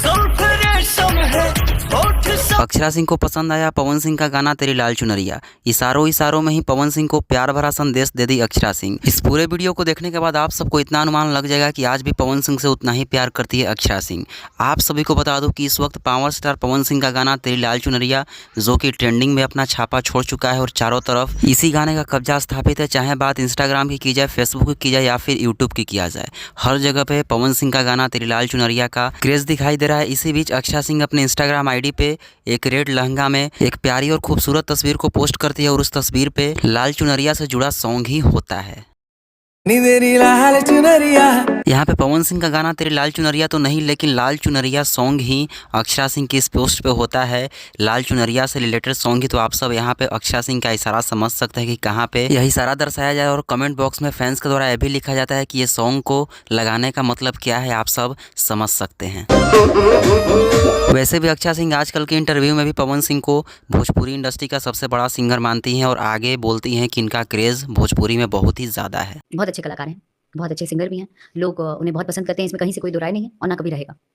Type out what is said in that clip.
जुल्फ रेशम है, होठ अक्षरा सिंह को पसंद आया पवन सिंह का गाना तेरी लाल चुनरिया। इशारों इशारों में ही पवन सिंह को प्यार भरा संदेश दे दी अक्षरा सिंह। इस पूरे वीडियो को देखने के बाद आप सबको इतना अनुमान लग जाएगा कि आज भी पवन सिंह से उतना ही प्यार करती है अक्षरा सिंह। आप सभी को बता दूं कि इस वक्त पावर स्टार पवन सिंह का गाना तेरी लाल चुनरिया जो कि ट्रेंडिंग में अपना छापा छोड़ चुका है और चारों तरफ इसी गाने का कब्जा स्थापित है। चाहे बात इंस्टाग्राम की जाए, फेसबुक की जाए या फिर यूट्यूब की किया जाए, हर जगह पे पवन सिंह का गाना तेरी लाल चुनरिया का क्रेज दिखाई दे रहा है। इसी बीच अक्षरा सिंह अपने इंस्टाग्राम आईडी पे एक रेड लहंगा में एक प्यारी और खूबसूरत तस्वीर को पोस्ट करती है और उस तस्वीर पे लाल चुनरिया से जुड़ा सॉन्ग ही होता है। नी तेरी लाल चुनरिया। यहाँ पे पवन सिंह का गाना तेरी लाल चुनरिया तो नहीं, लेकिन लाल चुनरिया सॉन्ग ही अक्षरा सिंह की इस पोस्ट पे होता है। लाल चुनरिया से रिलेटेड सॉन्ग ही, तो आप सब यहाँ पे अक्षरा सिंह का इशारा समझ सकते हैं कि कहाँ पे यह इशारा दर्शाया जाए। और कमेंट बॉक्स में फैंस के द्वारा यह भी लिखा जाता है कि ये सॉन्ग को लगाने का मतलब क्या है, आप सब समझ सकते हैं। वैसे भी अक्षरा सिंह आजकल के इंटरव्यू में भी पवन सिंह को भोजपुरी इंडस्ट्री का सबसे बड़ा सिंगर मानती हैं और आगे बोलती हैं कि इनका क्रेज़ भोजपुरी में बहुत ही ज़्यादा है। बहुत अच्छे कलाकार हैं, बहुत अच्छे सिंगर भी हैं। लोग उन्हें बहुत पसंद करते हैं, इसमें कहीं से कोई दो राय नहीं है और ना कभी रहेगा।